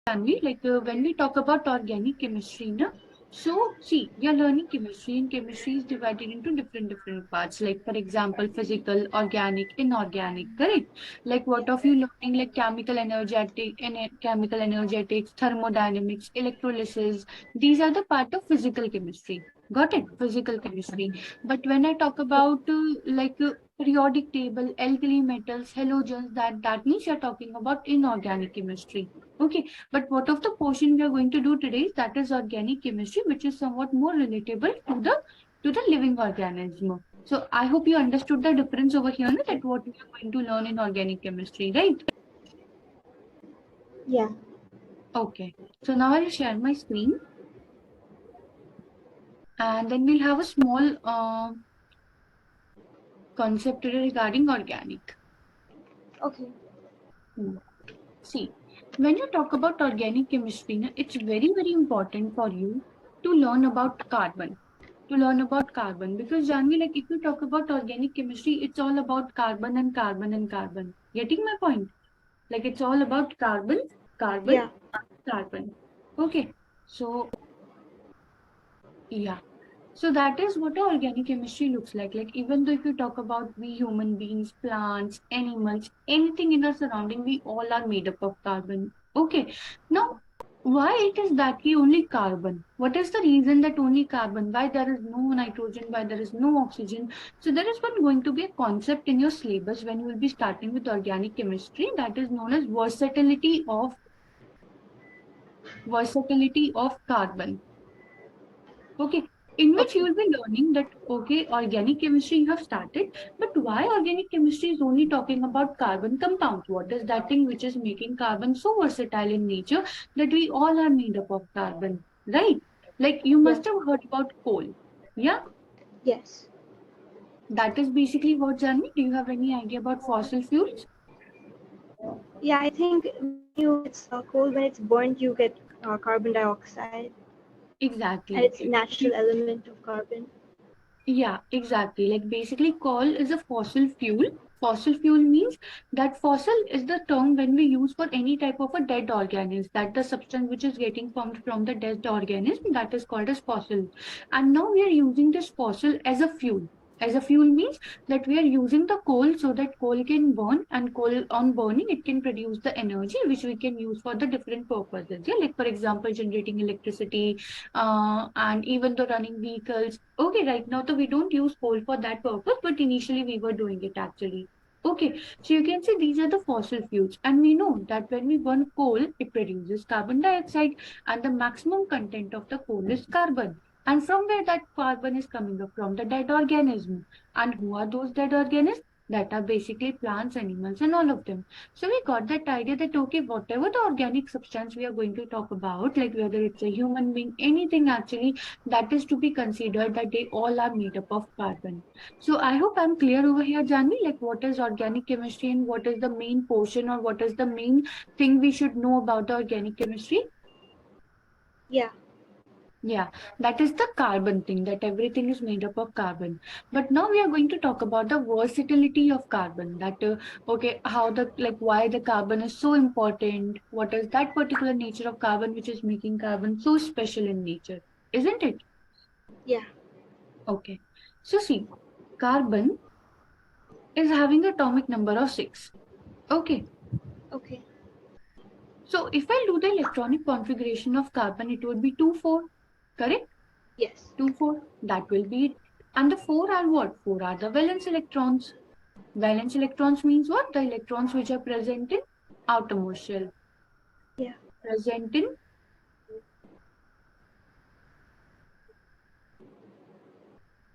Tanvi, when we talk about organic chemistry, na, so see, we are learning chemistry, and chemistry is divided into different parts. Like for example, physical, organic, inorganic. Correct? Like what of you learning like chemical energetics, thermodynamics, electrolysis. These are the part of physical chemistry. Got it? Physical chemistry. But when I talk about periodic table, alkali metals, halogens, that means you're talking about inorganic chemistry. Okay, but what of the portion we are going to do today, that is organic chemistry, which is somewhat more relatable to the living organism. So I hope you understood the difference over here, no, that what we are going to learn in organic chemistry, right? Yeah. Okay. So now I'll share my screen, and then we'll have a small concept today regarding organic. Okay. Hmm. See, when you talk about organic chemistry, na, it's very important for you to learn about carbon. To learn about carbon, because Janvi, like if you talk about organic chemistry, it's all about carbon and carbon and carbon. Getting my point? Like it's all about carbon, carbon, Yeah. carbon. Okay. So yeah. So that is what organic chemistry looks like. Like even though if you talk about we human beings, plants, animals, anything in our surrounding, we all are made up of carbon. Okay. Now, why it is that we only carbon? What is the reason that only carbon? Why there is no nitrogen? Why there is no oxygen? So there is one going to be a concept in your syllabus when you will be starting with organic chemistry that is known as versatility of carbon. Okay, in which you Okay. will be learning that, okay, organic chemistry you have started, but why organic chemistry is only talking about carbon compounds? What is that thing which is making carbon so versatile in nature that we all are made up of carbon, right? Like you Yeah. must have heard about coal. Yeah, Yes. that is basically what, Janvi. Do you have any idea about fossil fuels? Yeah, I think it's coal, when it's burnt, you get carbon dioxide, and Exactly. it's a natural element of carbon. Yeah, exactly. Like basically, coal is a fossil fuel. Fossil fuel means that fossil is the term when we use for any type of a dead organism. That the substance which is getting formed from the dead organism that is called as fossil. And now we are using this fossil as a fuel. As a fuel means that we are using the coal so that coal can burn, and coal on burning it can produce the energy which we can use for the different purposes. Yeah, like for example, generating electricity, and even the running vehicles. Okay, right now, so we don't use coal for that purpose, but initially we were doing it actually. Okay, so you can see these are the fossil fuels, and we know that when we burn coal, it produces carbon dioxide, and the maximum content of the coal is carbon. And from where that carbon is coming up from the dead organism. And who are those dead organisms? That are basically plants, animals, and all of them. So we got that idea that okay, whatever the organic substance we are going to talk about, like whether it's a human being, anything actually, that is to be considered that they all are made up of carbon. So I hope I'm clear over here, Janvi, like what is organic chemistry and what is the main portion or what is the main thing we should know about the organic chemistry? Yeah. Yeah, that is the carbon thing, that everything is made up of carbon. But now we are going to talk about the versatility of carbon. That, okay, how the, like, why the carbon is so important. What is that particular nature of carbon which is making carbon so special in nature? Isn't it? Yeah. Okay. So see, carbon is having atomic number of 6. Okay. Okay. So if I do the electronic configuration of carbon, it would be 2,4. Correct? Yes. 2,4. That will be it. And the 4 are what? 4 are the valence electrons. Valence electrons means what? The electrons which are present in outermost shell. Yeah. Present in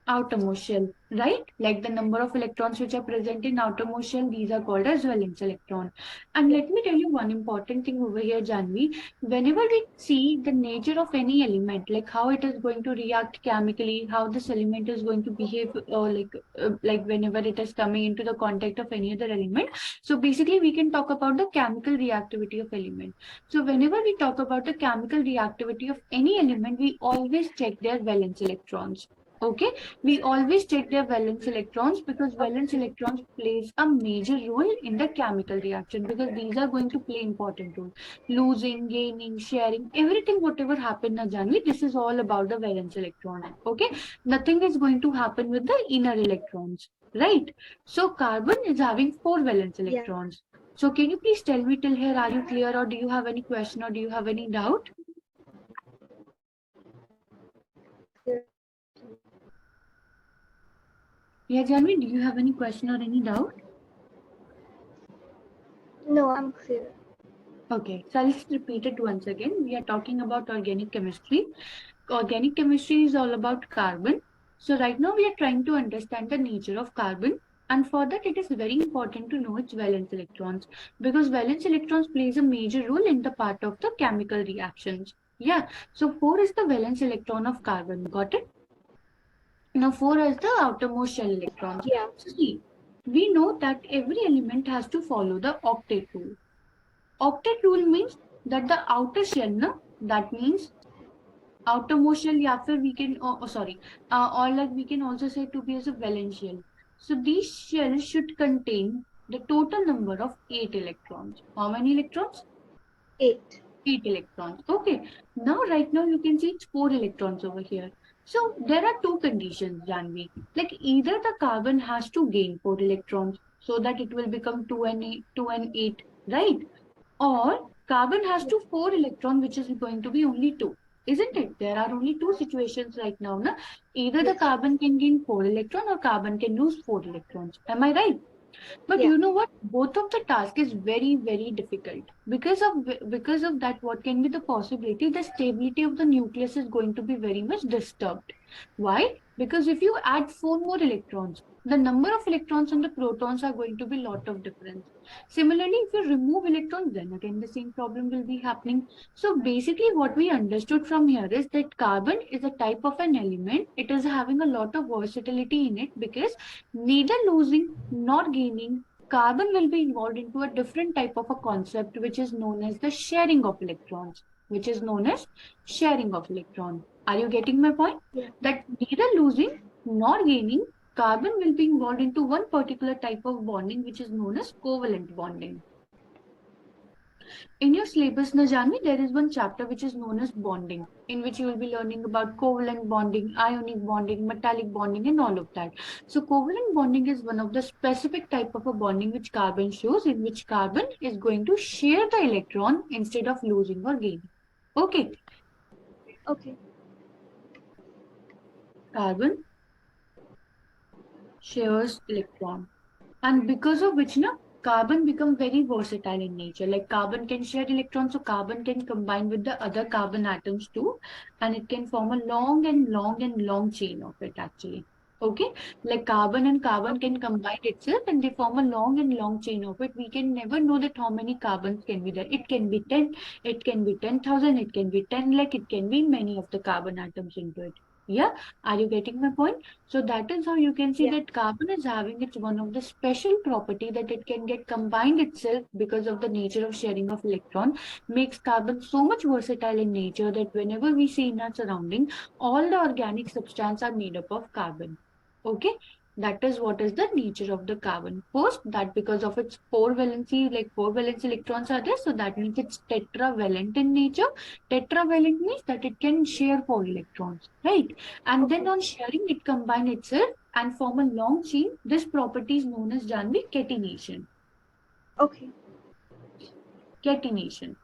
outermost shell, right? Like the number of electrons which are present in outermost shell, these are called as valence electron. And Yeah. let me tell you one important thing over here, Janvi. Whenever we see the nature of any element, like how it is going to react chemically, how this element is going to behave, like whenever it is coming into the contact of any other element. So basically, we can talk about the chemical reactivity of element. So whenever we talk about the chemical reactivity of any element, we always check their valence electrons. Okay, we always take their valence electrons because valence Okay. electrons plays a major role in the chemical reaction because these are going to play important role. Losing, gaining, sharing, everything whatever happened na Janvi, this is all about the valence electron. Okay, nothing is going to happen with the inner electrons, right? So carbon is having four valence Yeah. electrons. So can you please tell me till here, are you clear or do you have any question or do you have any doubt? Clear. Yeah, Janvi, do you have any question or any doubt? No, I'm clear. Okay, so I'll just repeat it once again. We are talking about organic chemistry. Organic chemistry is all about carbon. So right now we are trying to understand the nature of carbon. And for that, it is very important to know its valence electrons because valence electrons plays a major role in the part of the chemical reactions. Yeah, so 4 is the valence electron of carbon. Got it? Now 4 is the outermost shell electrons. Yeah. So see, we know that every element has to follow the octet rule. Octet rule means that the outer shell, no, that means outermost shell, या फिर we can, sorry, or like we can also say to be as a valence shell. So these shells should contain the total number of 8 electrons. How many electrons? 8. 8 electrons. Okay. Now, right now, you can see it's 4 electrons over here. So there are two conditions, Janvi. Like either the carbon has to gain 4 electrons so that it will become 2 and 8, right? Or carbon has Yeah. to 4 electron, which is going to be only 2. Isn't it? There are only two situations right now. Na? Either the Yes. carbon can gain 4 electron or carbon can lose 4 electrons. Am I right? But Yeah. you know what? Both of the task is very, very difficult. Because of that, what can be the possibility? The stability of the nucleus is going to be very much disturbed. Why? Because if you add 4 more electrons, the number of electrons and the protons are going to be lot of difference. Similarly, if you remove electrons, then again the same problem will be happening. So basically, what we understood from here is that carbon is a type of an element. It is having a lot of versatility in it because neither losing nor gaining, carbon will be involved into a different type of a concept which is known as the sharing of electrons, which is known as sharing of electron. Are you getting my point? Yeah. That neither losing nor gaining, carbon will be involved into one particular type of bonding which is known as covalent bonding. In your syllabus, Najami, there is one chapter which is known as bonding, in which you will be learning about covalent bonding, ionic bonding, metallic bonding, and all of that. So, covalent bonding is one of the specific type of a bonding which carbon shows, in which carbon is going to share the electron instead of losing or gaining. Okay, Okay. carbon shares electron. And because of which na carbon become very versatile in nature. Like carbon can share electrons, so carbon can combine with the other carbon atoms too, and it can form a long chain of it actually. Okay, like carbon and carbon Okay. can combine itself and they form a long chain of it. We can never know that how many carbons can be there. It can be 10, it can be 10,000, it can be 10 lakh, it can be many of the carbon atoms into it. Yeah, are you getting my point? So that is how you can see Yeah. that carbon is having its one of the special property that it can get combined itself because of the nature of sharing of electron makes carbon so much versatile in nature that whenever we see in our surrounding, all the organic substance are made up of carbon. Okay. That is what is the nature of the carbon. First, that because of its four valency, like four valence electrons are there, so that means it's tetravalent in nature. Tetravalent means that it can share 4 electrons, right? And then Okay. on sharing, it combine itself and form a long chain. This property is known as Janvi catenation. Okay. Catenation.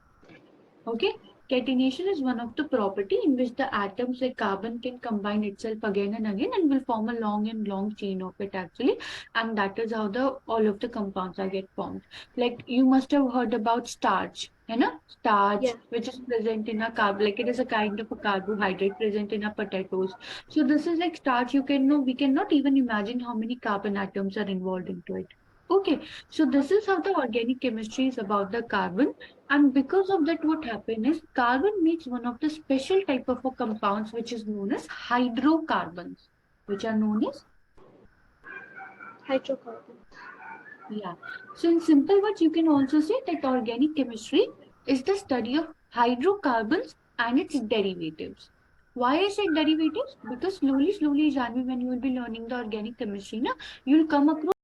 Okay. Catenation is one of the property in which the atoms like carbon can combine itself again and again and will form a long chain of it actually. And that is how the all of the compounds are get formed. Like you must have heard about starch, you know, starch, Yeah. which is present in a carb, like it is a kind of a carbohydrate present in our potatoes. So this is like starch. You can know we cannot even imagine how many carbon atoms are involved into it. Okay, so this is Okay. how the organic chemistry is about the carbon. And because of that, what happened is carbon makes one of the special type of a compounds which is known as hydrocarbons, which are known as, Hydrocarbon. yeah. So in simple words, you can also say that organic chemistry is the study of hydrocarbons and its derivatives. Why I said derivatives? Because slowly, Janvi, when you will be learning the organic chemistry, na, you'll come across